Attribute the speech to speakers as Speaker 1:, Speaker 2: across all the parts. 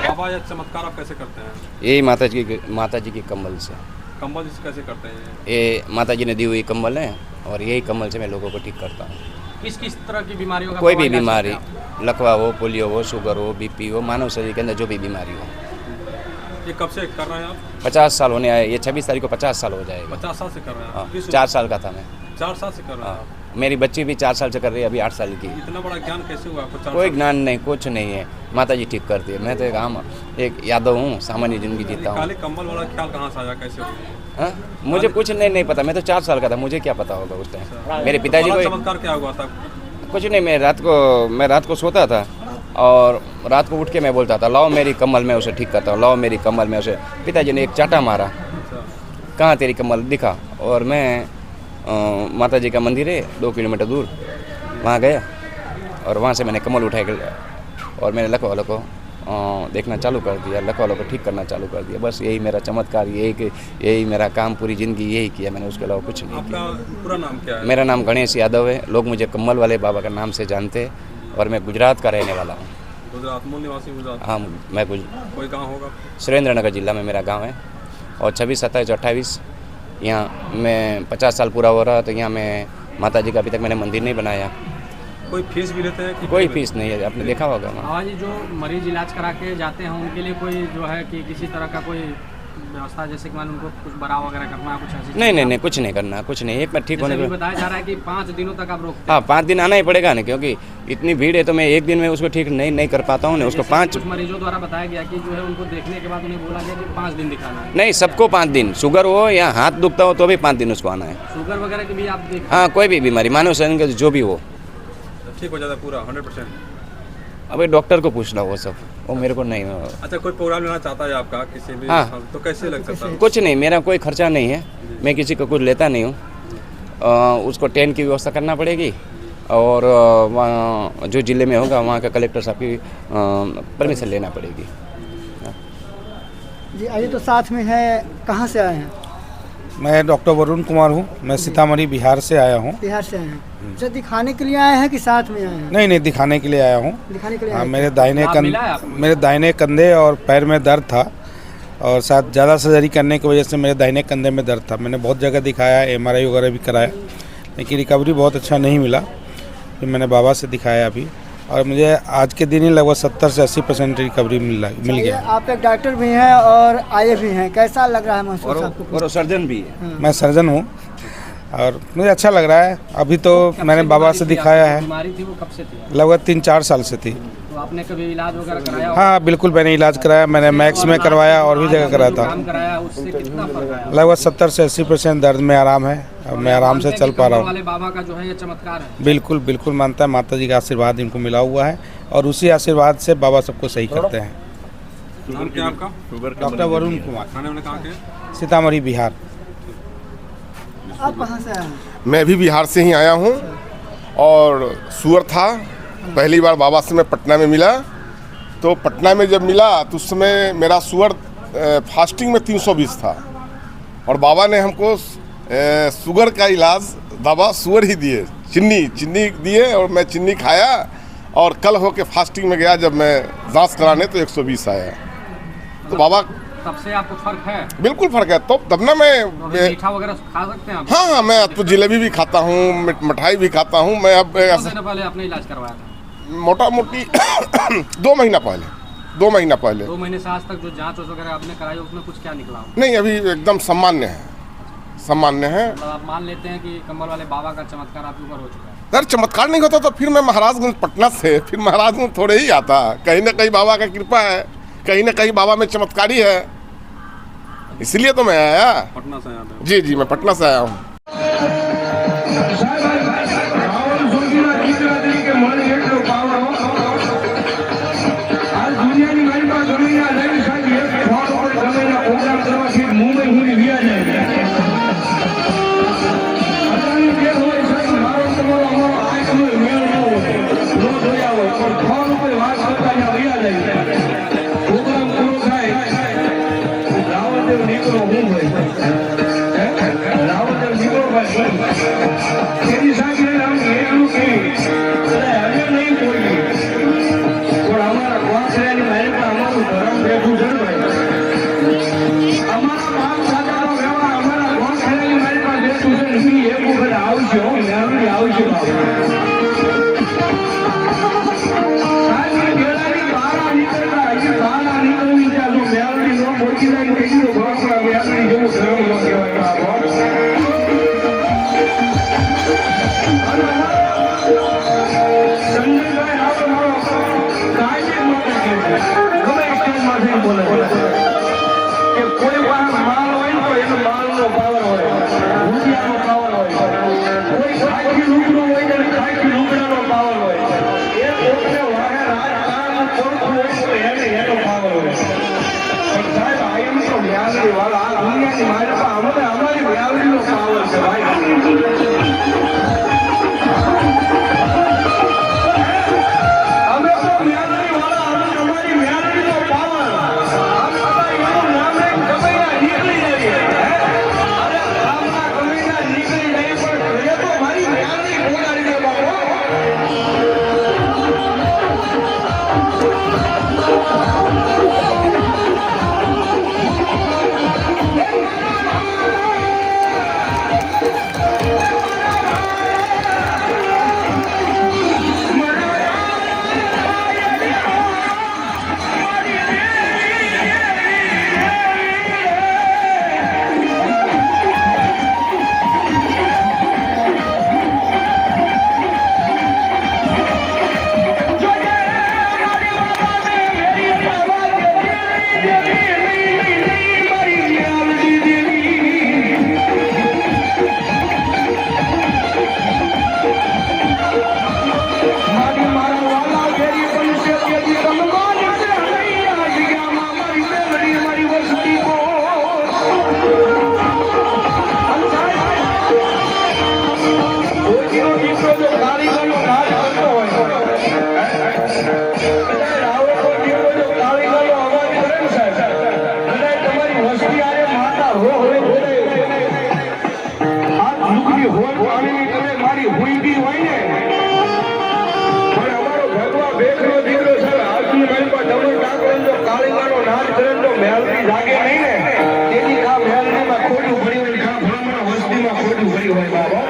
Speaker 1: बाबा ये चमत्कार आप कैसे करते हैं?
Speaker 2: यही माता जी की कम्बल से।
Speaker 3: कंबल से कैसे करते हैं?
Speaker 2: ये माता जी ने दी हुई कम्बल है और यही कम्बल से मैं लोगों को ठीक करता हूँ।
Speaker 3: किस किस तरह की बीमारियों का
Speaker 2: कोई भी
Speaker 3: दवा इलाज
Speaker 2: बीमारी,
Speaker 3: करते हैं आप?
Speaker 2: लकवा हो, पोलियो हो, शुगर हो, बीपी हो, मानव शरीर के अंदर जो भी बीमारी हो।
Speaker 3: ये कब से कर रहे हैं आप?
Speaker 2: 50 साल होने आए, ये 26 तारीख को 50 साल हो जाएगा।
Speaker 3: 50 साल से कर रहे हैं
Speaker 2: हाँ,
Speaker 3: आप? किस
Speaker 2: 4 साल का था मैं।
Speaker 3: 4 साल से कर रहे हैं
Speaker 2: हाँ,
Speaker 3: आप?
Speaker 2: मेरी बच्ची भी 4 साल से कर रही है, अभी 8 साल की।
Speaker 3: इतना बड़ा ज्ञान कैसे हुआ आपको? 4
Speaker 2: कोई
Speaker 3: साल?
Speaker 2: ज्ञान नहीं, कुछ नहीं है, माता जी ठीक करती है। मैं तो एक यादव हूँ, सामान्य जिंदगी जीता हूँ।
Speaker 3: काले कंबल वाला ख्याल कहाँ से आया, कैसे हुआ?
Speaker 2: हाँ? मुझे कुछ नहीं पता, मैं तो 4 साल का था, मुझे क्या पता होगा उस टाइम। मेरे पिताजी
Speaker 3: बड़ा
Speaker 2: को
Speaker 3: चमत्कार क्या हुआ था?
Speaker 2: कुछ नहीं, मैं रात को सोता था और रात को उठ के मैं बोलता था, लाओ मेरी कम्बल, मैं उसे ठीक करता हूँ, लाओ मेरी कम्बल, मैं उसे। पिताजी ने एक चाटा मारा,
Speaker 3: अच्छा,
Speaker 2: कहाँ तेरी कम्बल, दिखा। और मैं माता जी का मंदिर है 2 किलोमीटर दूर, वहाँ गया और वहाँ से मैंने कम्बल उठाया और मैंने लखवा वालों को देखना चालू कर दिया, लखवा वालों को ठीक करना चालू कर दिया। बस यही मेरा चमत्कार, यही मेरा काम, पूरी ज़िंदगी यही किया मैंने, उसके अलावा कुछ नहीं किया।
Speaker 3: आपका पूरा नाम क्या है?
Speaker 2: मेरा नाम गणेश यादव है, लोग मुझे कम्बल वाले बाबा का नाम से जानते हैं और मैं गुजरात का रहने वाला हूँ।
Speaker 3: गुजरात, मूल निवासी गुजरात?
Speaker 2: हाँ, मैं
Speaker 3: कोई गाँव होगा?
Speaker 2: सुरेंद्र नगर जिला में मेरा गांव है और 26, 27, 28 यहाँ मैं 50 साल पूरा हो रहा, तो यहाँ मैं माता जी का अभी तक मैंने मंदिर नहीं बनाया।
Speaker 3: कोई फीस भी लेते हैं कि
Speaker 2: कोई फीस नहीं है, आपने देखा होगा वहाँ।
Speaker 4: बाबा जी जो मरीज इलाज करा के जाते हैं उनके लिए कोई जो है कि किसी तरह का कोई व्यवस्था, जैसे कि मान उनको कुछ बड़ा वगैरह करना है, कुछ ऐसी?
Speaker 2: नहीं, कुछ नहीं करना, कुछ नहीं। एक मिनट ठीक होने
Speaker 4: जैसे
Speaker 2: को।
Speaker 4: अभी बताया जा रहा है कि 5 दिनों तक आप रोकते
Speaker 2: हाँ, 5 दिन आना ही पड़ेगा ना, क्योंकि इतनी भीड़ है तो मैं एक दिन में उसको ठीक नहीं कर पाता हूँ ना। उसको 5
Speaker 4: कुछ मरीजों द्वारा बताया गया कि जो है उनको देखने के बाद उन्हें बोला गया कि 5 दिन दिखाना है।
Speaker 2: नहीं, सबको 5 दिन, शुगर हो या हाथ दुखता हो तो भी 5 दिन उसको आना है।
Speaker 4: शुगर वगैरह की भी आप देख?
Speaker 2: हाँ, कोई भी बीमारी, मानव शरीर का जो भी हो,
Speaker 3: ठीक हो जाता है पूरा 100%?
Speaker 2: अभी डॉक्टर को पूछना वो सब, वो मेरे को नहीं।
Speaker 3: अच्छा, कोई प्रोग्राम लेना चाहता है आपका किसी भी?
Speaker 2: हाँ।
Speaker 3: तो कैसे लग सकता है?
Speaker 2: कुछ नहीं, मेरा कोई खर्चा नहीं है, मैं किसी को कुछ लेता नहीं हूँ। उसको टेंट की व्यवस्था करना पड़ेगी और वहाँ जो ज़िले में होगा वहाँ का कलेक्टर साहब की परमिशन लेना पड़ेगी।
Speaker 5: जी आइए, तो साथ में है, कहाँ से आए हैं?
Speaker 6: मैं डॉक्टर वरुण कुमार हूँ, मैं सीतामढ़ी बिहार से आया हूँ।
Speaker 5: बिहार से आए हैं? अच्छा, दिखाने के लिए आए हैं कि साथ में आए हैं?
Speaker 6: नहीं, दिखाने के लिए आया हूँ।
Speaker 5: दिखाने के लिए
Speaker 6: हाँ,
Speaker 5: आए हैं।
Speaker 6: मेरे दाहिने कंधे और पैर में दर्द था और साथ ज़्यादा सर्जरी करने की वजह से मेरे दाहिने कंधे में दर्द था। मैंने बहुत जगह दिखाया, MRI वगैरह भी कराया, लेकिन रिकवरी बहुत अच्छा नहीं मिला। फिर मैंने बाबा से दिखाया अभी और मुझे आज के दिन ही लगभग 70 से 80% रिकवरी मिल गया।
Speaker 5: आप एक डॉक्टर भी हैं और आए भी हैं, कैसा लग रहा है महसूस आपको?
Speaker 2: और सर्जन भी है।
Speaker 6: मैं सर्जन हूँ और मुझे अच्छा लग रहा है। अभी तो मैंने बाबा से दिखाया है,
Speaker 4: बीमारी थी वो कब से थी?
Speaker 6: लगभग 3-4 साल से थी।
Speaker 4: तो आपने कभी इलाज वगैरह कराया?
Speaker 6: हाँ बिल्कुल, मैंने इलाज कराया, मैंने मैक्स में करवाया और भी जगह कराया था।
Speaker 4: काम कराया, उससे कितना फर्क आया?
Speaker 6: लगभग 70 से 80% दर्द में आराम है और मैं आराम से चल पा रहा हूँ।
Speaker 4: वाले बाबा का जो है ये चमत्कार है।
Speaker 6: बिल्कुल मानता है, माता जी का आशीर्वाद इनको मिला हुआ है और उसी आशीर्वाद से बाबा सबको सही करते हैं।
Speaker 3: नाम क्या आपका?
Speaker 6: डॉक्टर वरुण कुमार,
Speaker 3: खाने वाले कहाँ के?
Speaker 6: सीतामढ़ी बिहार।
Speaker 5: आप कहाँ से आए हैं?
Speaker 7: मैं भी बिहार से ही आया हूँ और सुअर था, पहली बार बाबा से मैं पटना में मिला। तो पटना में जब मिला तो उस समय मेरा सुअर फास्टिंग में 320 था और बाबा ने हमको शुगर का इलाज दवा सुअर ही दिए, चीनी दिए और मैं चीनी खाया और कल होके फास्टिंग में गया, जब मैं जांच कराने तो 120 आया। तो बाबा
Speaker 4: तब से आपको फर्क है?
Speaker 7: बिल्कुल फर्क है। तो तब ना मैं
Speaker 4: मीठा वगैरह खा सकते हैं आप?
Speaker 7: हाँ, मैं तो जलेबी भी खाता हूँ, मिठाई भी खाता हूँ। मैं अब
Speaker 4: पहले आपने इलाज करवाया था?
Speaker 7: मोटा मोटी 2 महीना पहले। 2
Speaker 4: महीने से आज तक जो जांच वगैरह आपने कराई उसमें कुछ क्या निकला?
Speaker 7: नहीं, अभी एकदम सामान्य है।
Speaker 4: मतलब आप मान लेते हैं कि कंबल वाले बाबा का चमत्कार आपके ऊपर हो चुका है?
Speaker 7: अगर चमत्कार नहीं होता तो फिर मैं महाराजगंज पटना से फिर महाराजगंज थोड़े ही आता। कहीं ना कहीं बाबा का कृपा है, कहीं ना कहीं बाबा में चमत्कारी है, इसलिए तो मैं आया।
Speaker 3: पटना से आया था?
Speaker 7: जी, मैं पटना से आया हूँ।
Speaker 8: તેની સાથે આમ એટલું કે હવે નહીં બોલીએ પણ અમારા ગોખરાની મહેલમાં અમારું ધર્મ બેઠું છે ભાઈ અમારા બાપ દાદાનો વ્યવહાર અમારા ગોખરાની મહેલમાં બેઠું છે ને એક વખત આવશે હો મેળવી આવશે બાબા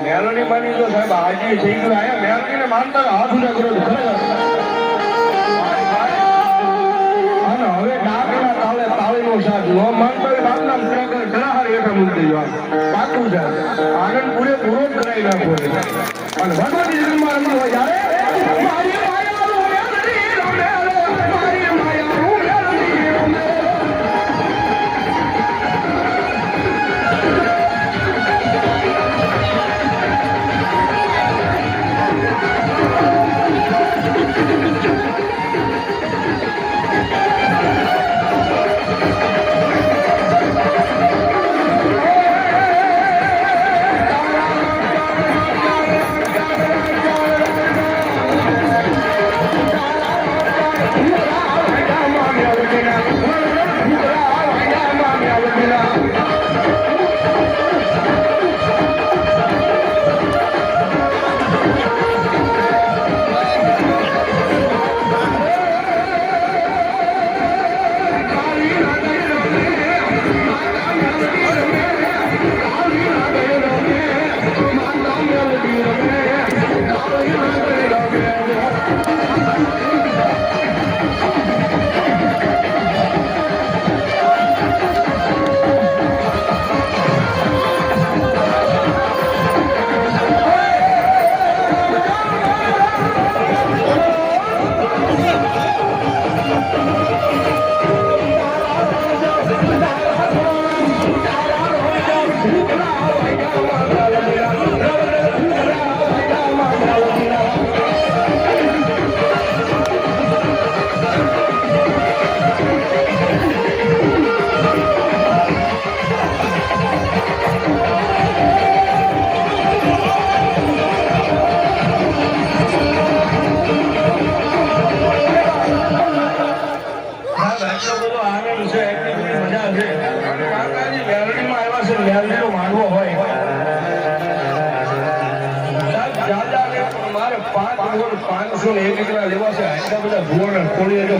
Speaker 8: મેલોડી માની તો સાહેબ હાજી થઈ ગયું આયા મેલોડીને માનતા હાથ ઊંચા કરો છો ખરેખર અને હવે ડાકના તાલે તાળીનો સાથ ન માનતો હોય બાપના ખરેખર ઘણા હેઠા મૂકી દેજો પાકું છે આનંદ પૂરેપૂરો જ કરાવી નાખો અને ભગવતી જન્મમાં રમવા હોય જ્યારે મારી માયાનું મેલડી રમે મારી માયાનું મેલડી રમે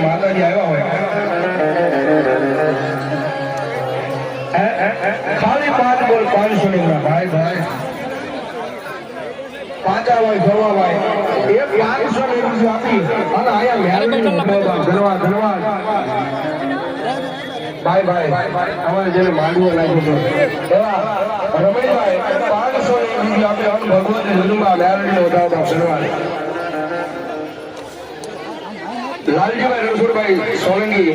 Speaker 8: માતાજી આવ્યા હોય ખાલી 5 બોલ 500 નીકળ્યા ભાઈ ભાઈ પાછા હોય જવા ભાઈ એ 500 રૂપિયા આપી અને આયા ધન્યવાદ ભાઈ ભાઈ અમારે જેને માંડવો નાખ્યો એવા રમણીભાઈ 500 રૂપિયા આપી અને ભગવતી જન્મમાં મેરડી વધાવતા ધન્યવાદ લાલજીભાઈ રણછોડભાઈ સોલંકી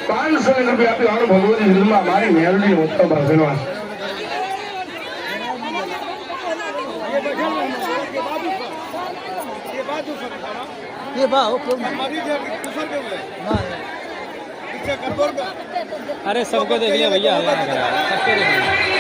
Speaker 8: 500 રૂપિયા આપી અને ભગવતી જન્મમાં મારી મેરડી વધાવતા ધન્યવાદ
Speaker 5: ये भाव
Speaker 4: अरे सबको देख लिया भैया सबको देख लिया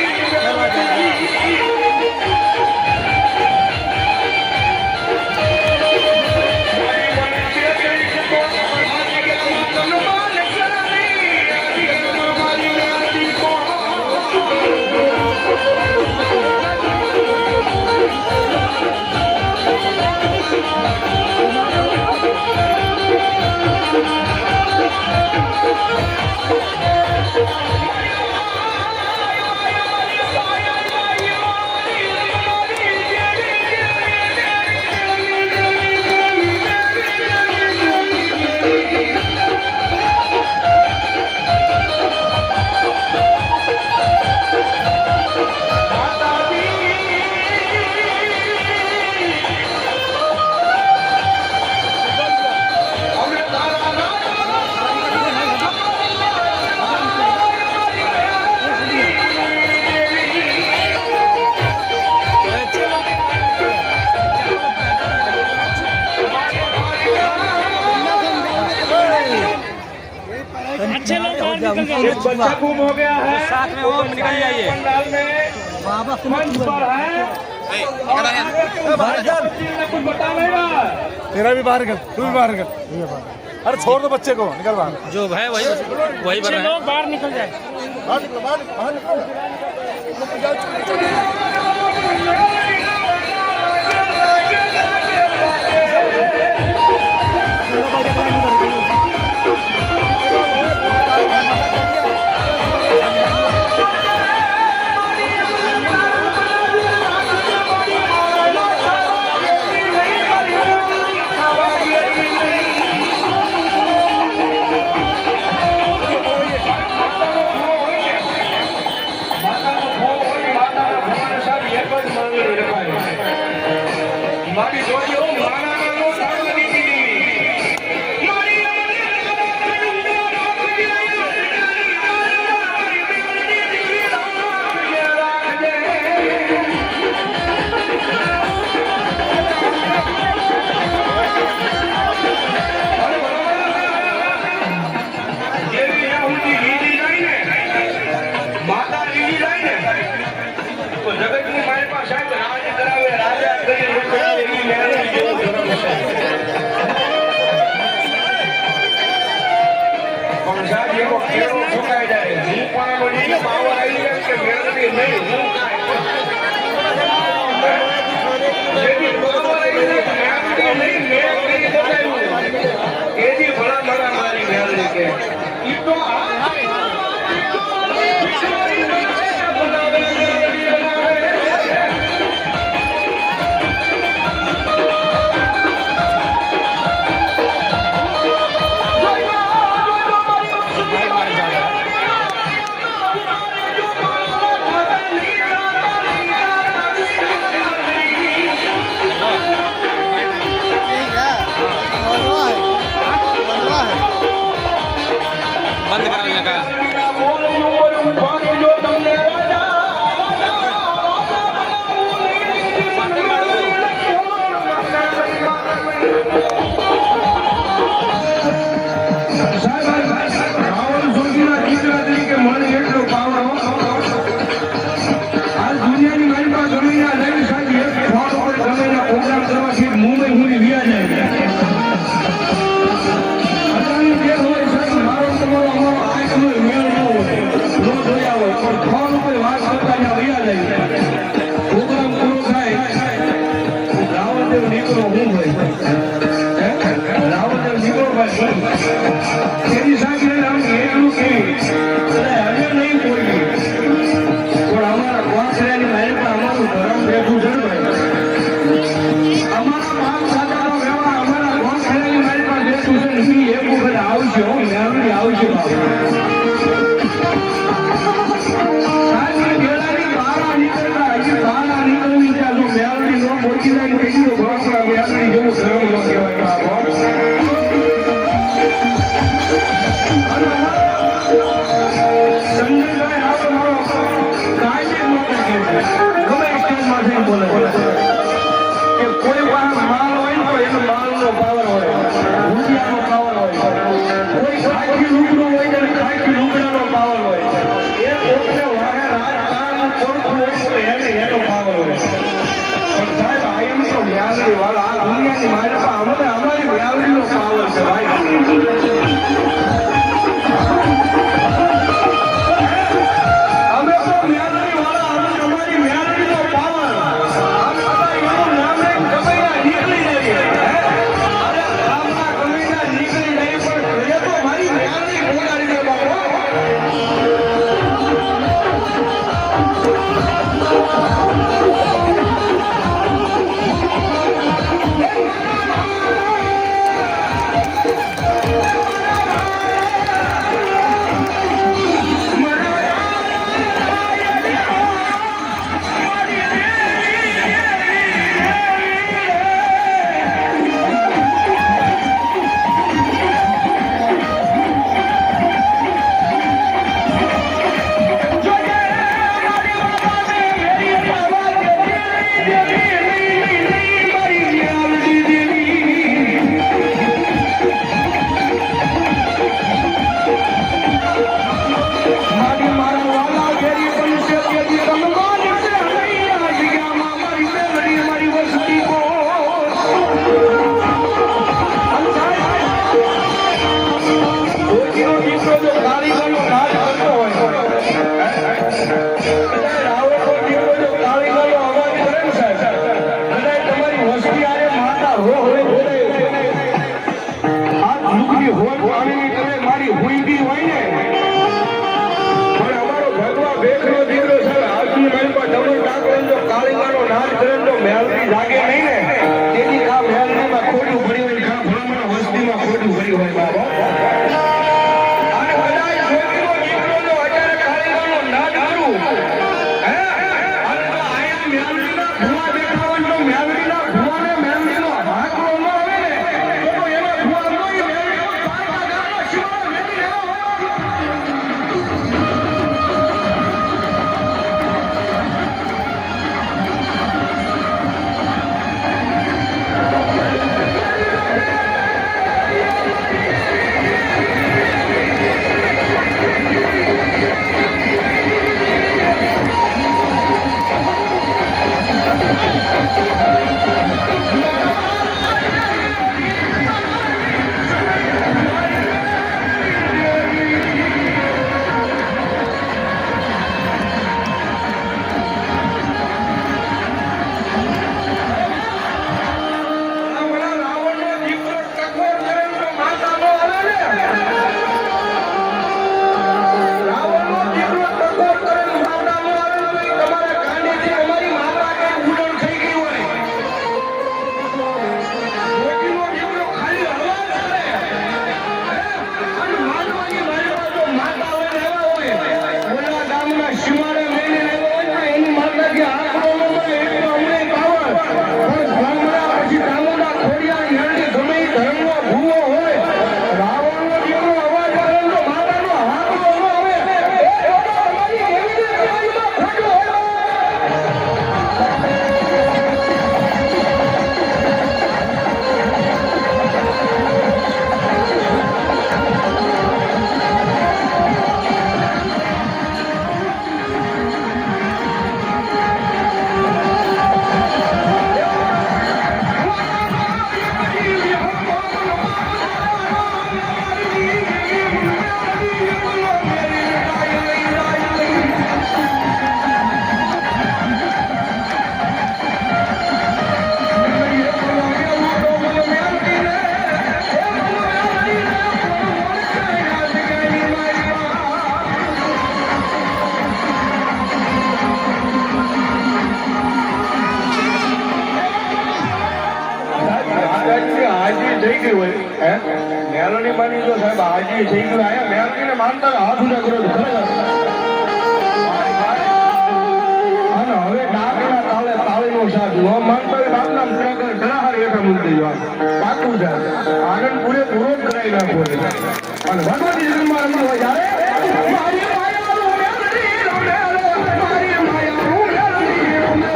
Speaker 8: बच्चा गुम हो गया है
Speaker 4: साथ में वो निकल जाइए
Speaker 8: पंडाल में मंच पर है कुछ बता नहीं रहा
Speaker 6: तेरा भी बाहर कर, तू भी बाहर कर। अरे छोड़ दो बच्चे को, निकल बाहर।
Speaker 4: जो है वही भर रहे हैं।
Speaker 8: बाहर निकल जाए
Speaker 6: बाहर निकलो, बाहर निकलो।
Speaker 8: જ માંગણી રખાય મારી જોડીઓ મારાનો સાથ દીધી મારી માતા લીધી જાય ને તો જગતની મારી પાસે સાહેબ રાજ કરાવે રાજા કરી કરાવે એવી મેળવી જેવો ધર્મ છે પણ સાહેબ એવો કેળો ઠોકાઈ જાય હું પણ વળી પાવર આવી જાય કે મેળવી નહીં હું જેથી પાવર આવી જાય મેળવી નહીં મેં કરી બતાવ્યું એથી ભલા ભલા મારી મેળવી કે ઈ તો
Speaker 4: बंद कराने का
Speaker 8: મેળવી મેલડીના ભુવા બેઠા હોય તો મેલડીના ભુવાને મેલડીનો હાકલો ન આવે ને તો એના ભુવાનો ઈ મેલડીનો પારકા ગામનો શિવાળો મેલી લેવો હોય. મેલડી માની જો સાહેબ હાજી થઈ ગયું આયા મેલડીને માનતા હાથ ઊંચા કરો છો ખરેખર. અને હવે ડાકના તાલે તાળીનો સાથ ન માનતા હોય બાપના ખરેખર ઘણા હારી હેઠા મૂકી દેજો. પાકું છે આનંદ પૂરેપૂરો જ કરાવી નાખવો છે. અને ભગવતી જન્મમાં રમવા હોય જ્યારે મારી માયાનું મેલડી રમે, મારી માયાનું મેલડી રમે.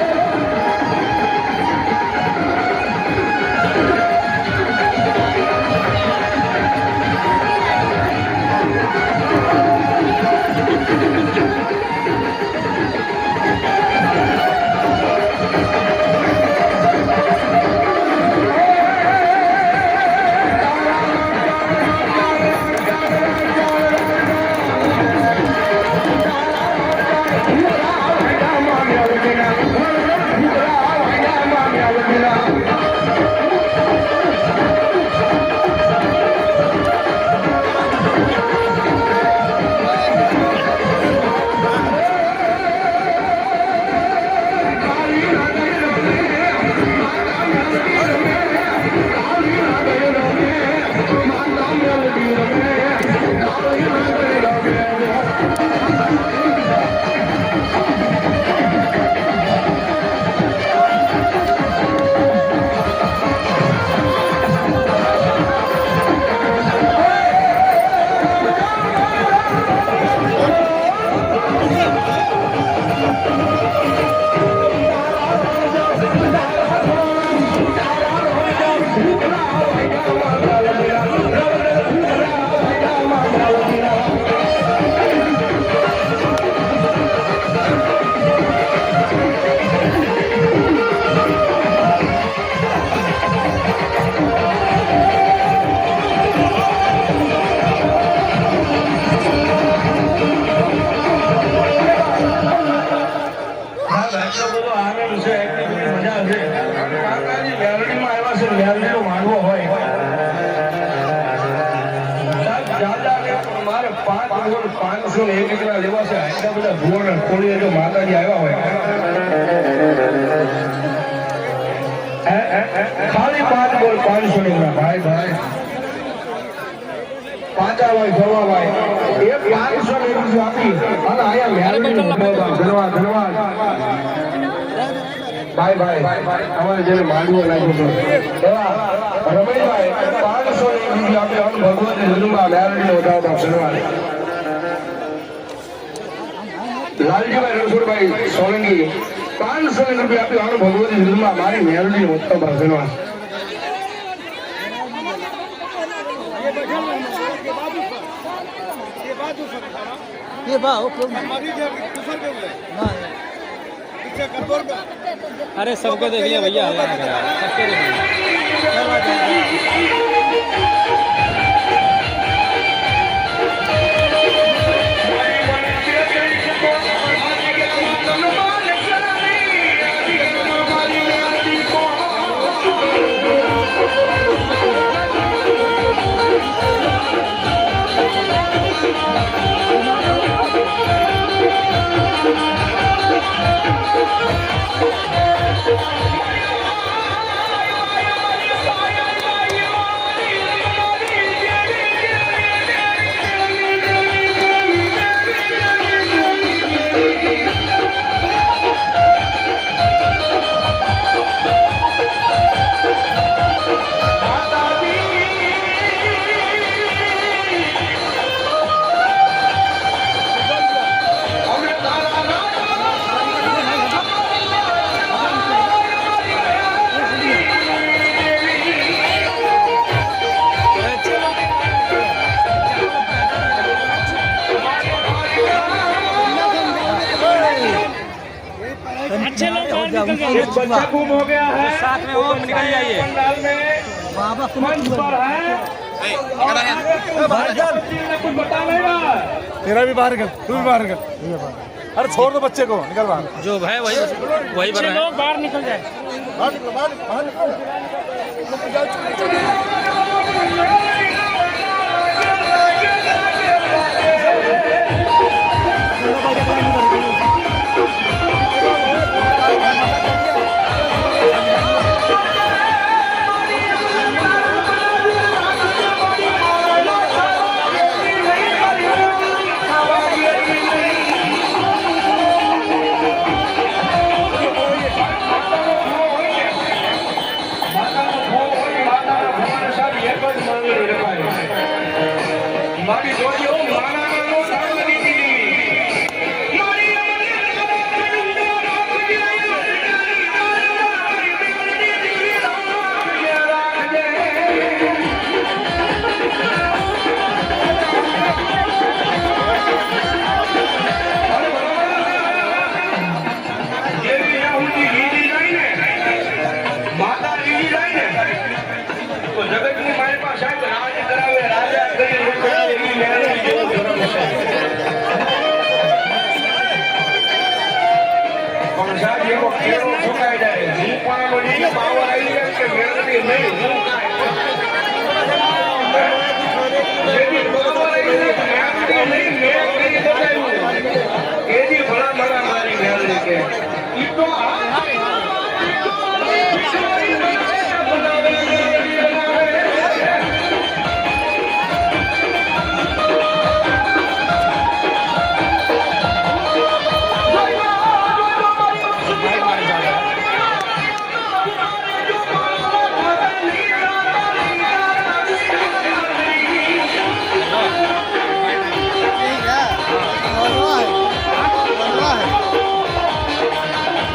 Speaker 8: ખાલી 5 બોલ 500 ની ભાઈ ભાઈ પાછા હોય જવા ભાઈ એ 500 ની આપી અને આયા મેલડી ધન્યવાદ ધન્યવાદ ભાઈ અમારે જેને માંડવો લાગ્યો હતો એવા રમેશભાઈ 500 રૂપિયા આપે ભગવતી જુદુમાં મેરડી વધાવતા ધન્યવાદ લાલજીભાઈ રણછોડભાઈ સોલંકી 500 રૂપિયા આપે ભગવતી જુદુમાં મારી મેરડી વધાવતા ધન્યવાદ
Speaker 5: ये भाव
Speaker 4: अरे सबको देख लिया भैया, सबको देख लिया।
Speaker 8: बच्चा गुम हो गया है
Speaker 4: साथ में वो निकल जाइए।
Speaker 8: पंडाल में मंच पर है कुछ बता नहीं रहा।
Speaker 6: तेरा भी बाहर निकल, तू भी बाहर निकल। अरे छोड़ दो बच्चे को, निकल बाहर।
Speaker 4: जो है वही भर रहे हैं।
Speaker 5: बाहर निकल जाए।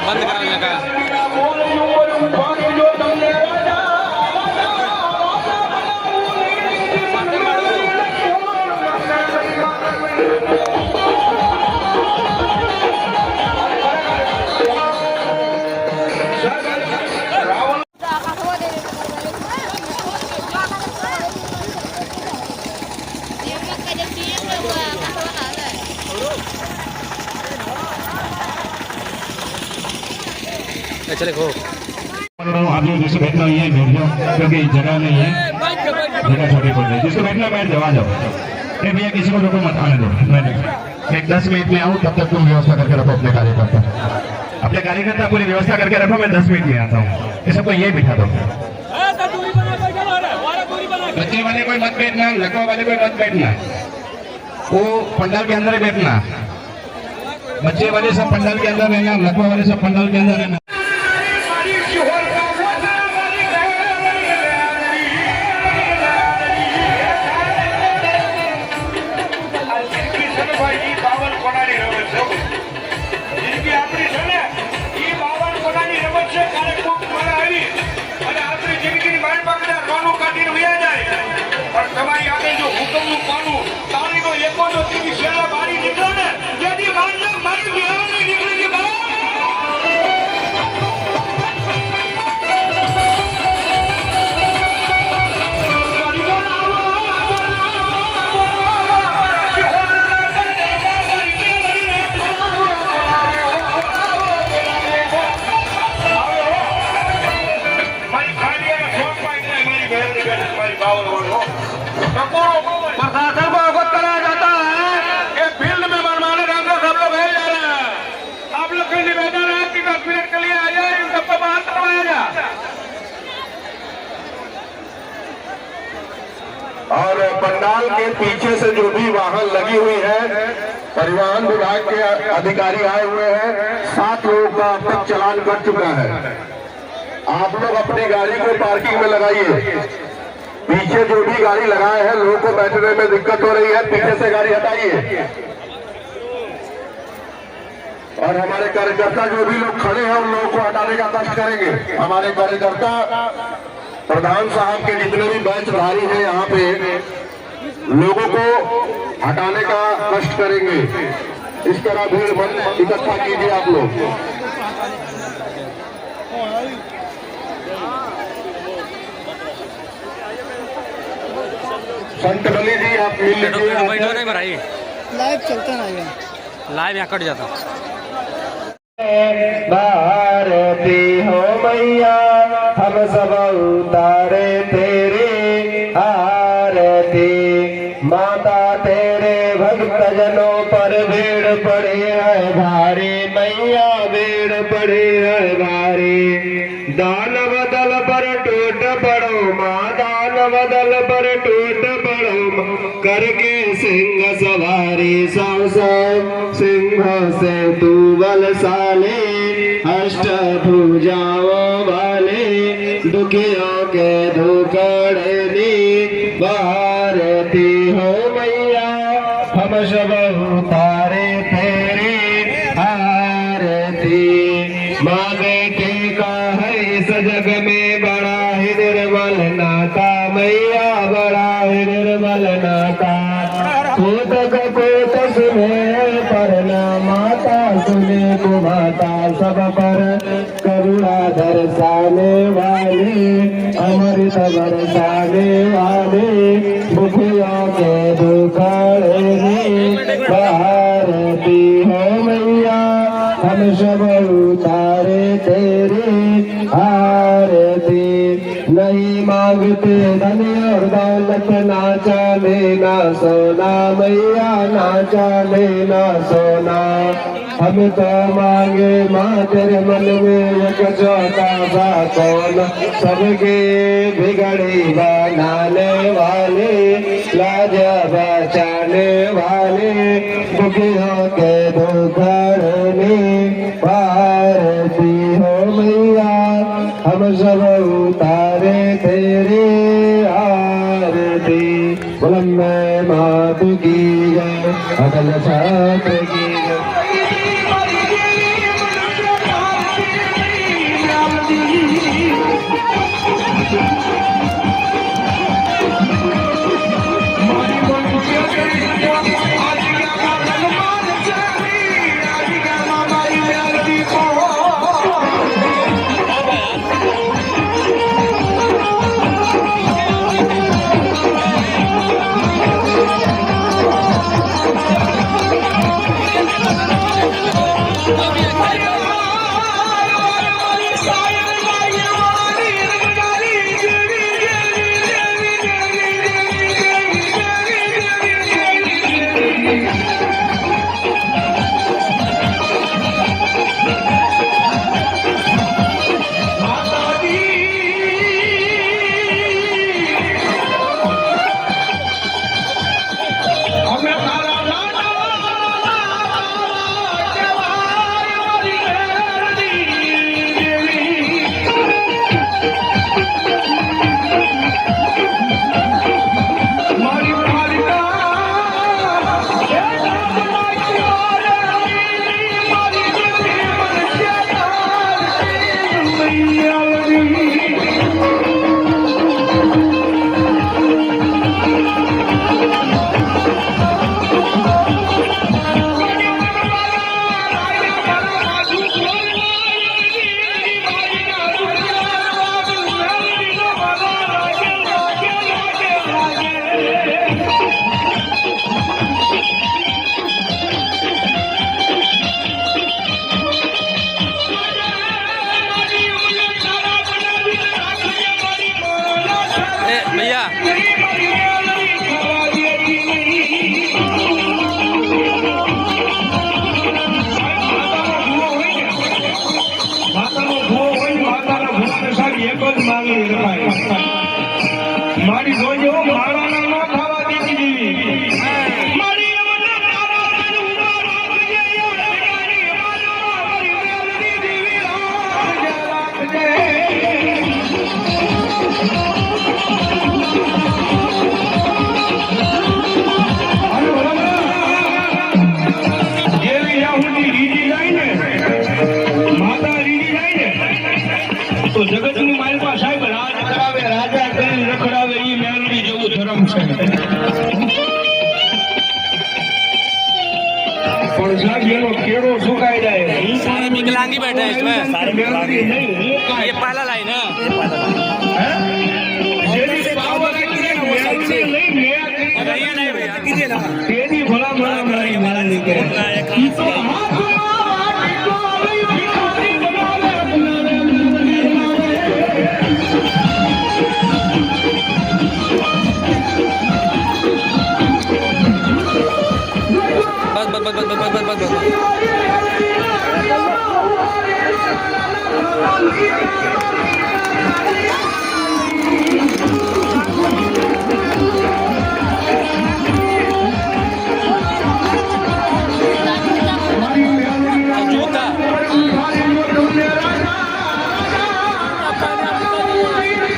Speaker 4: बंद कराने लगा। चले गो
Speaker 9: आप लोग जिसको बैठना है बैठ जाओ, क्योंकि जगह नहीं है, जगह छोटी पड़ रही है। जिसको बैठना बैठ जाओ, आ जाओ। नहीं भैया किसी को रोको मत, आने दो। मैं 10 मिनट में आऊँ, तब तक तुम व्यवस्था करके रखो अपने कार्यकर्ता पूरी व्यवस्था करके रखो। मैं 10 मिनट में आता हूँ। ये सबको यही बिठा दो। बच्चे वाले कोई मत बैठना, लड़कों वाले कोई मत बैठना, वो पंडाल के अंदर ही बैठना। बच्चे वाले सब पंडाल के अंदर रहना, लड़कों वाले सब पंडाल के अंदर रहना।
Speaker 8: તમારી આગળ જો હુકમનું પાનું તાળીનો એકો જો તીની શેલા બારી નીકળે ને જેથી મારી બિહારની નીકળી ગઈ બા प्रशासन को अवगत कराया जाता है कि फील्ड में मनमाने ढंग से सब लोग भेज जा रहे हैं। आप लोग के निवेदन है कि 10 मिनट के लिए आ जाए, इन सबको बाहर करवाया जाए। और पंडाल के पीछे से जो भी वाहन लगी हुई है, परिवहन विभाग के अधिकारी आए हुए हैं, 7 लोगों का अब तक चालान कट चुका है। आप लोग अपनी गाड़ी को पार्किंग में लगाइए। पीछे जो भी गाड़ी लगाए हैं, लोगों को बैठने में दिक्कत हो रही है, पीछे से गाड़ी हटाइए। और हमारे कार्यकर्ता जो भी लोग खड़े हैं, उन लोगों को हटाने का कष्ट करेंगे। हमारे कार्यकर्ता प्रधान साहब के जितने भी बैचधारी हैं यहाँ पे, लोगों को हटाने का कष्ट करेंगे। इस तरह भीड़ मत इकट्ठा कीजिए आप लोग। संत बली जी आप मिल लीजिए।
Speaker 5: लाइव चलता ना ये
Speaker 4: लाइव यहाँ कट जाता।
Speaker 8: भारती हो मैया हम सब उतारे तेरी आरती। माता तेरे भक्त जनों पर भीड़ पड़ी है भारी, मैया भीड़ पड़ी है भारी। दान बदल पर टूट पड़ो माँ, दान बदल पर टूट पड़ो करके सिंह सवारी। सौ सिंह से तू बलशाली, अष्ट भुजाओं वाले दुखियों के दुखड़नी। भारती हो मैया हम सब उतारे तेरी आरती। माँ बेटी का है इस जग में बड़ा ही निर्मल नाता, मैया बड़ा ही निर्मल नाता। कोटक कोट सुने परना माता, सुने को माता सब पर करुणा दर्शाने वाली, अमृत बरसाने वाली दुखियों के दुखड़नी। भारती हो मैया हम सब उतारे तेरी आरती। नहीं मांगते धन और दौलत, ना चांदी ना सोना, मैया ना चांदी ना सोना। हम तो मांगे माँ तेरे मन में एक छोटा सा कौन, सबके बिगड़ी बनाने वाले, लाज बचाने वाले दुखियों के दुखड़नी। भारती हो मैया हम सब उतारे तेरी आरती। बुलंद मात की जय, अकल छात्र की जय।
Speaker 4: भैया
Speaker 8: મારી જોજો માળાના નો થવા દીધી મારી તો જગતની માલપા સાહેબ રાજ કરાવે રાજા કરી રખડાવે એ મેલડી જેવું ધર્મ છે પણ સાહેબ એનો કેળો સુકાઈ જાય
Speaker 4: सारे विकलांगी बैठे हैं इसमें
Speaker 8: મેલડી નહીં
Speaker 4: ये पहला लाइन है
Speaker 8: જેની પાવર એટલી મેલડી નહીં
Speaker 4: भैया नहीं भैया कीजिए ना
Speaker 8: તેની ભલા ભલા મારી મેલડી કરે ઈ તો
Speaker 4: बस जूता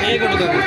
Speaker 4: एक मिनट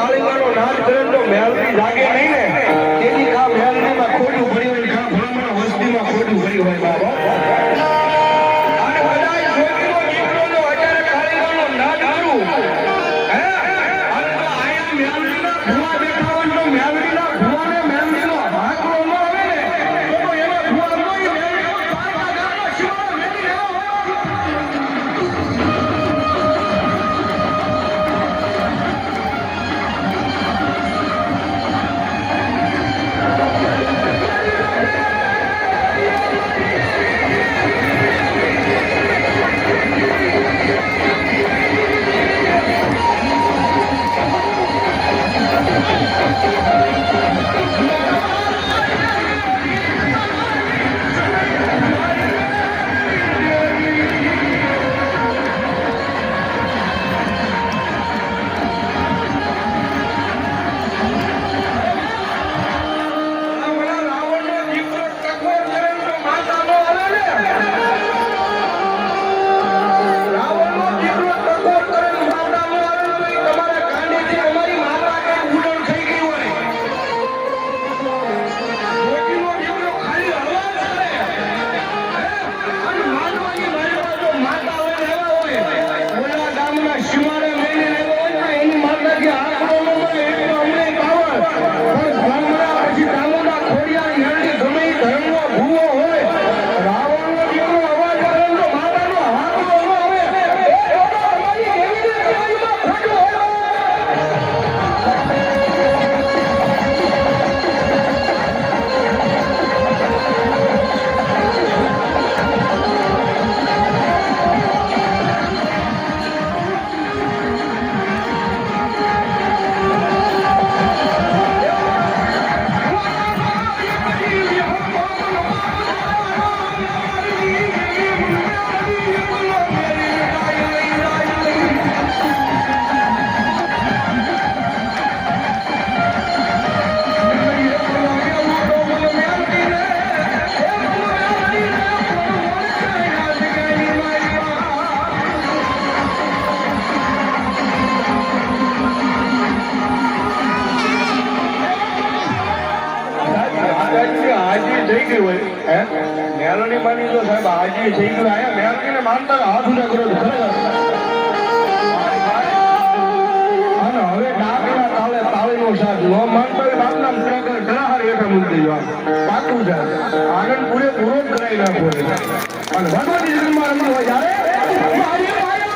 Speaker 8: કાળીમાનો નાદ કરે તો મેલડી જાગે નહીં ને તેથી કા મેલડીમાં ખોટું ભર્યું હોય કા ભલામણ વસ્તીમાં ખોટું ભર્યું હોય બાબા અને બધાય છોકરીઓ દીકરોનો અત્યારે કાળીમાનો નાદ કરું હે અને તો આયા મેલડીના ભૂવા બેઠા હોય તો મેલડીના ભૂવાને મેલડીનો ભાગલો ન આવે ને તો એનો ભૂવા ન હોય મેલડીનો પારકા ગામનો શિવાળો મેલી લેવો હોય મેલોની માની જો સાહેબ હાજી થઈ ગયું આયા મેલોની માનતા હાથ ઉડા કરો ખરેખર અને હવે ડાકના તાળે તાળીનો સાથ નો માનતો એ બાપના ટ્રગર ઘણા હેઠા મૂકી દેવા પાકું છે આનંદ પૂરેપૂરો જ કરાવી નાખો અને ભગવતી જન્મમાં રમવા જ્યારે મારી માયા મારી માયા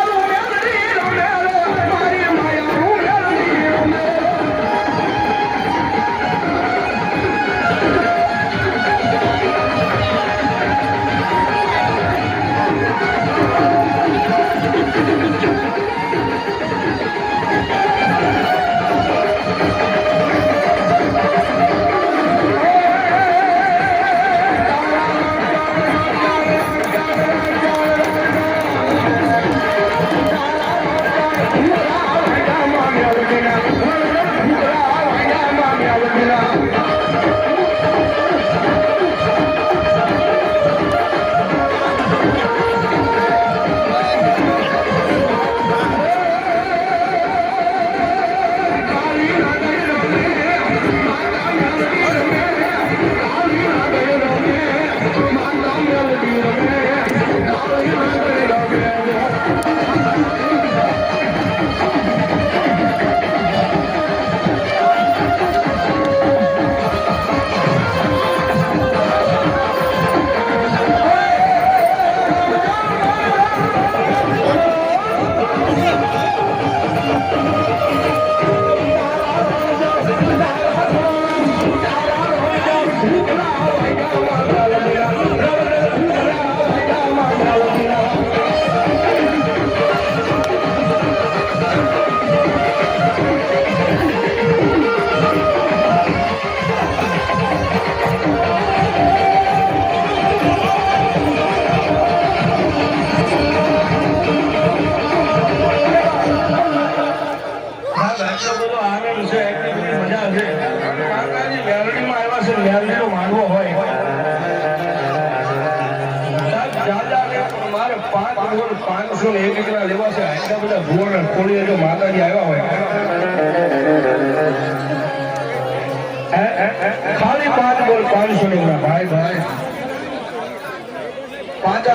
Speaker 8: માતાજી આવ્યા હોય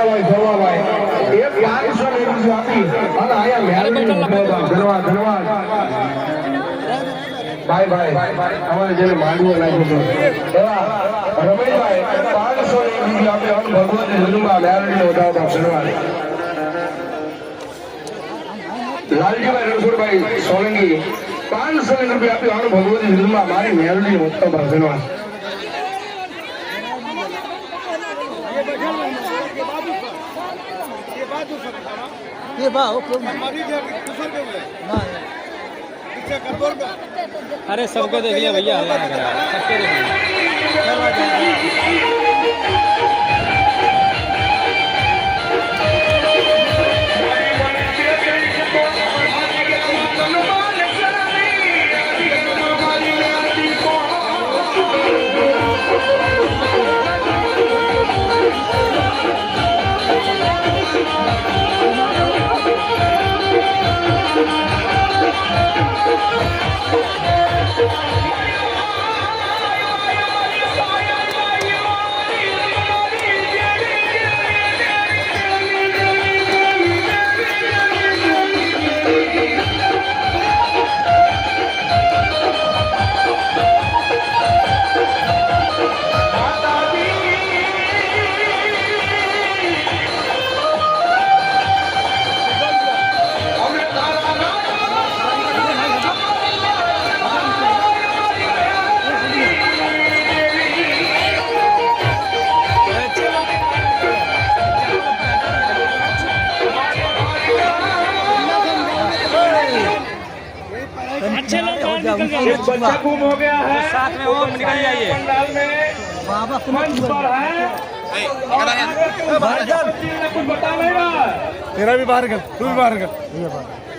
Speaker 8: ભાઈ જોવાભાઈ એક 500 રૂપિયા આપી અને આયા મેળવી ધન્યવાદ ધન્યવાદ ભાઈ અમારે જેને માંડવો લાગ્યો છે એવા રમણીભાઈ 500 રૂપિયા આપી અને ભગવતી જન્મમાં મેળવી વધાવતા ધન્યવાદ લાલજીભાઈ રણછોડભાઈ સોલંકી 500 રૂપિયા આપી અને ભગવતી જન્મમાં મારી મેળવી વધાવતા ધન્યવાદ
Speaker 5: ये भाव
Speaker 4: अरे सबको देख लिया भैया हल्ला ना करा सबको देख लिया
Speaker 8: बच्चा गुम हो गया है
Speaker 4: साथ में वो निकल जाइए
Speaker 8: पंडाल में मंच पर है कुछ बता नहीं रहा
Speaker 6: तेरा भी बाहर कर, तू भी बाहर कर।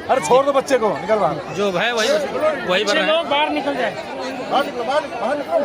Speaker 6: अरे छोड़ दो बच्चे को, निकल बाहर।
Speaker 4: जो है वही भर रहे हैं
Speaker 5: बाहर निकल जाए
Speaker 6: बाहर निकलो, बाहर निकलो।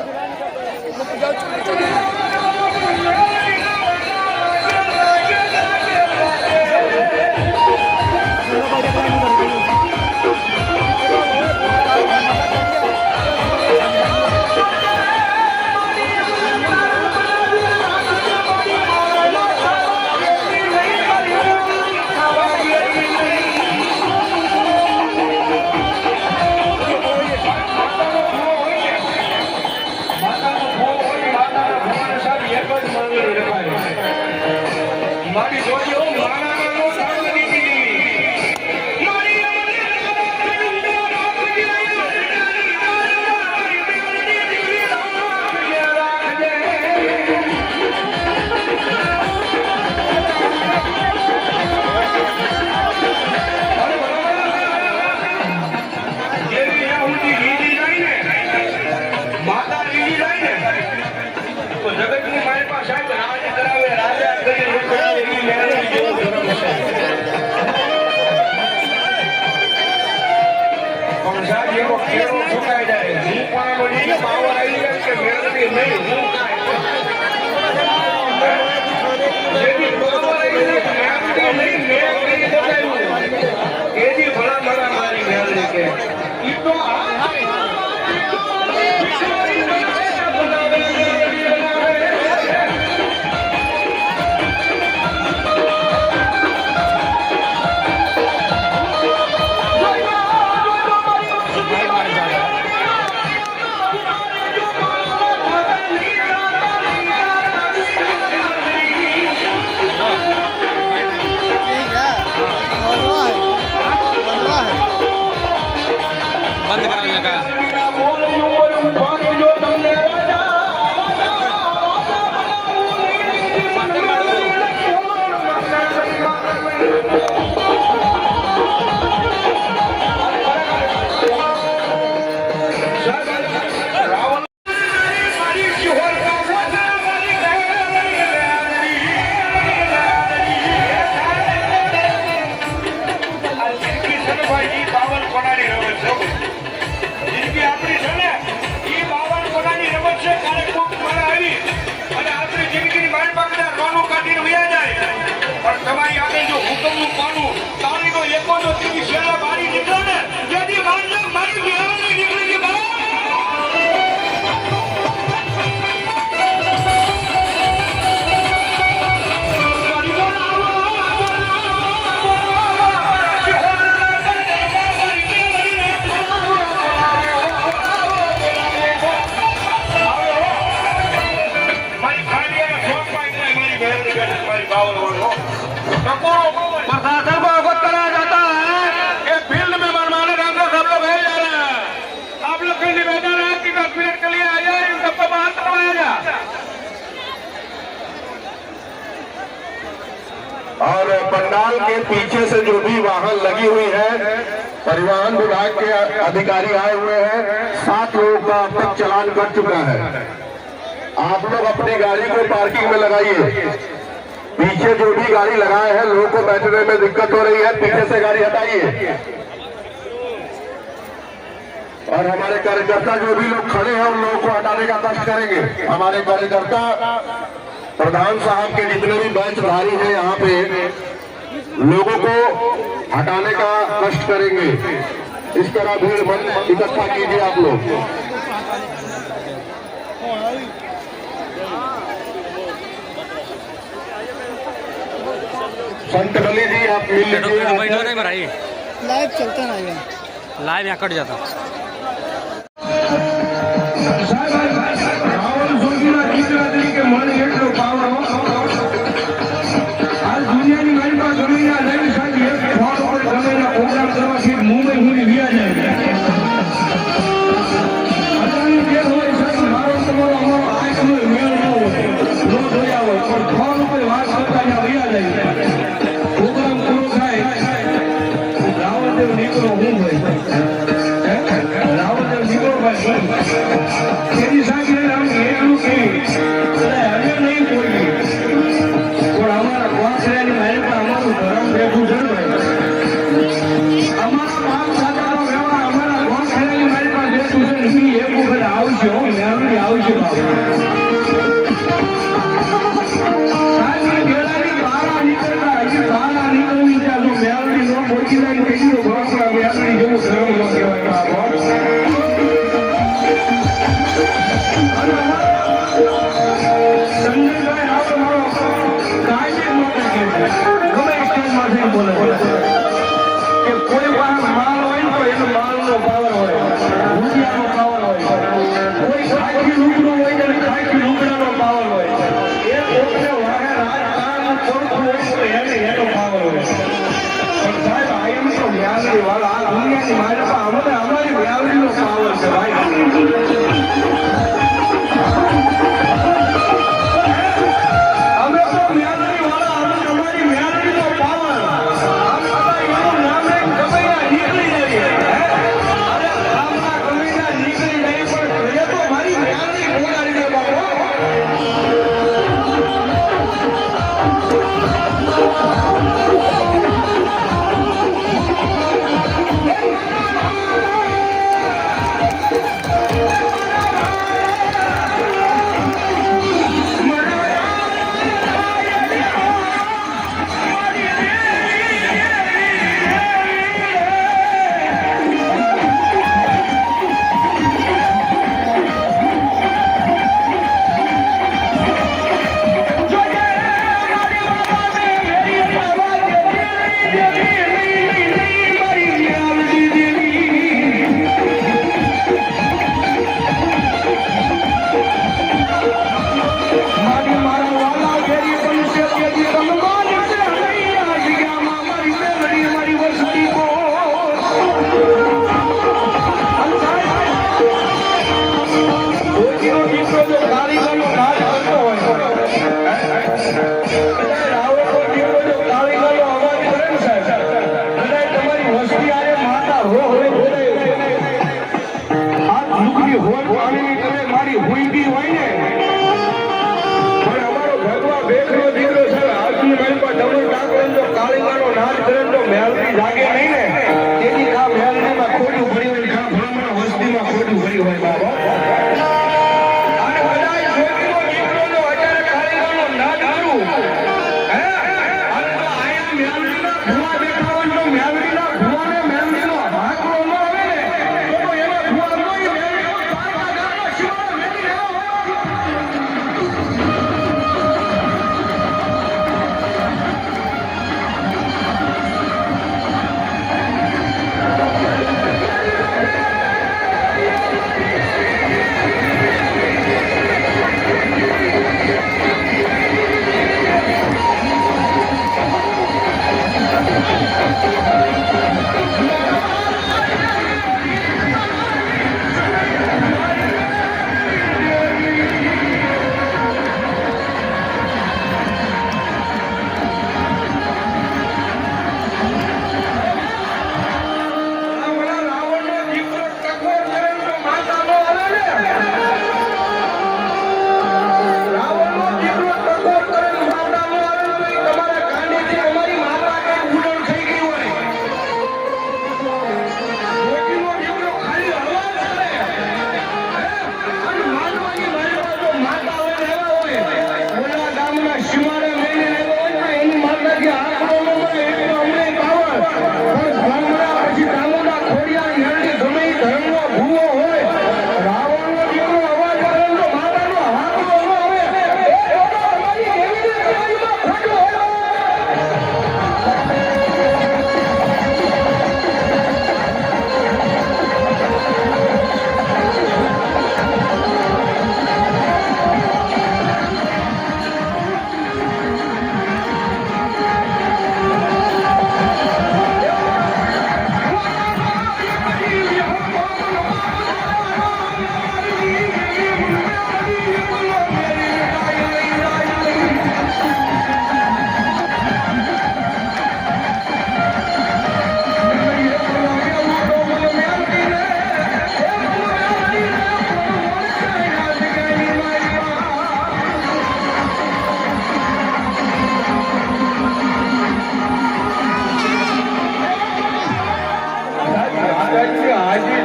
Speaker 4: बंद कराने लगा
Speaker 10: और पंडाल के पीछे से जो भी वाहन लगी हुई है, परिवहन विभाग के अधिकारी आए हुए हैं। 7 लोगों का अब तक चालान कट चुका है। आप लोग अपनी गाड़ी को पार्किंग में लगाइए। पीछे जो भी गाड़ी लगाए हैं, लोगों को बैठने में दिक्कत हो रही है, पीछे से गाड़ी हटाइए। और हमारे कार्यकर्ता जो भी लोग खड़े हैं, उन लोगों को हटाने का कष्ट करेंगे। हमारे कार्यकर्ता प्रधान साहब के जितने भी बेंचधारी हैं यहाँ पे, लोगों को हटाने का कष्ट करेंगे। इस तरह भीड़ मत इकट्ठा कीजिए आप लोग। संत बली जी आप मिल लीजिए।
Speaker 5: लाइव चलता ना ये
Speaker 4: लाइव यहाँ कट जाता।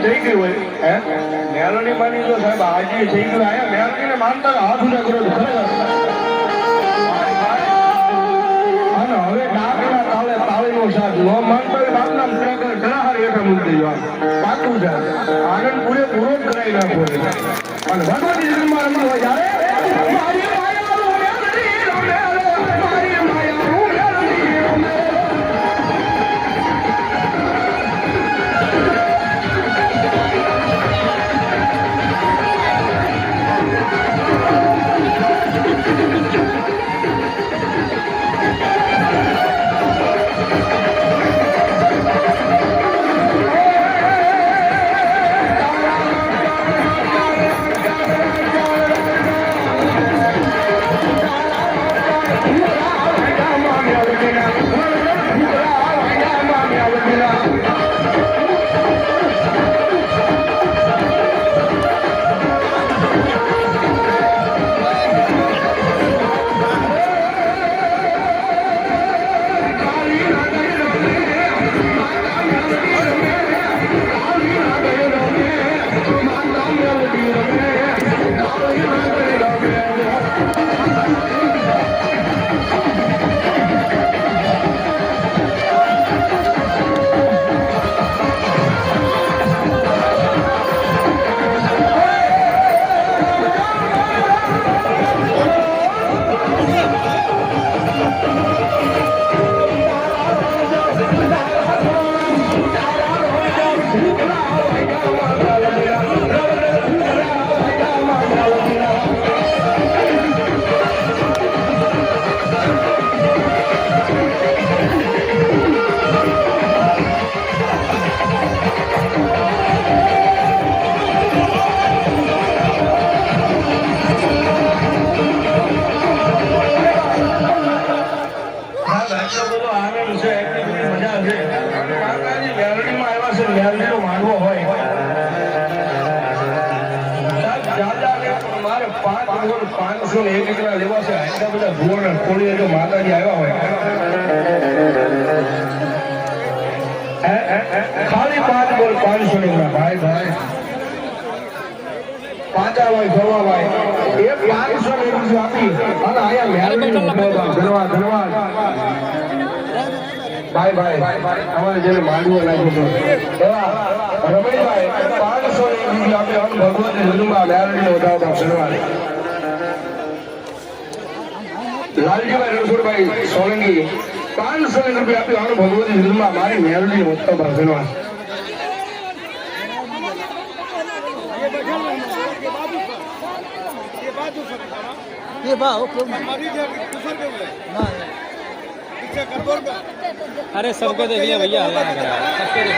Speaker 10: થઈ ગઈ હોય હે મેલોની માની તો સાહેબ હાજી થઈ ગયું આયા મેલોની માનતા હાથ ઊંચા કરો તો ખરેખર અને હવે ડાકના તાલે તાળીનો સાથ ન માનતો હોય બાપના ખરેખર ઘણા હેઠા મૂકી દેજો પાકું છે આનંદ પૂરેપૂરો જ કરાવી નાખો અને ભગવતી જન્મમાં રમવા હોય જ્યારે મારી માયા મારી માયા ખાલી 5 બોલ 500 નીકળ્યા ભાઈ ભાઈ પાંચા ભાઈ છવા ભાઈ એ 500 નીકળી આપી અને આયા મેળવી ધન્યવાદ ધન્યવાદ ભાઈ ભાઈ અમારે જેને માંડવો નાખ્યો હતો એવા રમેશભાઈ 500 નીકળી આપી અને ભગવતી જન્મમાં મેળવી વધાવતા ધન્યવાદ લાલજીભાઈ રણછોડભાઈ સોલંકી 500 રૂપિયા આપી અને ભગવતી જન્મમાં મારી મેળવી વધતા ધન્યવાદ
Speaker 5: ये भाव
Speaker 4: अरे सबको देख लिया भैया, हल्ला ना करा, सबको देख लिया।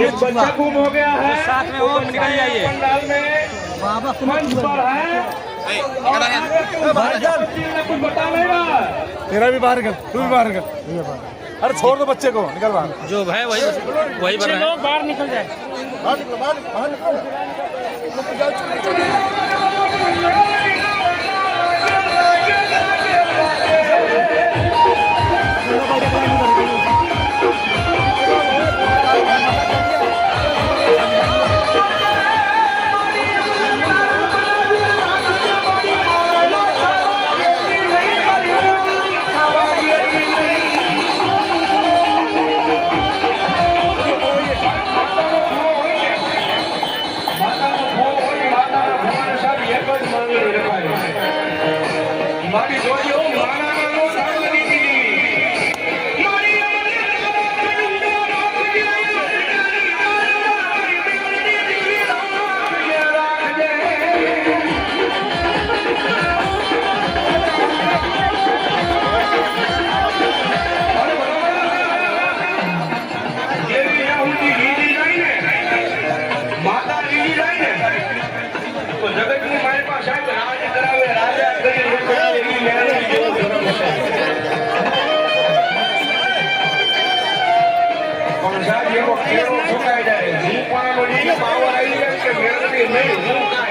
Speaker 10: बच्चा गुम हो गया है,
Speaker 4: साथ में वो निकल जाइए।
Speaker 10: पंडाल में मंच पर है कुछ बता नहीं।
Speaker 6: तेरा भी बाहर कर, तू भी बाहर कर। अरे छोड़ दो बच्चे को, निकल बाहर।
Speaker 4: जो है वही भर रहे हैं।
Speaker 6: बाहर निकल जाए, बाहर निकलो, बाहर निकलो।
Speaker 10: મારી જોજો મારાનો સાથ દીધી મારી માતા રીડી જાય ને તો જગતની મારી પાસે સાહેબ રાજ કરાવે રાજા કરી કરાવે એવી મેળવી જેવો ધર્મ છે પણ સાહેબ એવો કેળો ઠોકાઈ જાય હું પણ પાવર આવી જાય કે મેળવી નહીં હું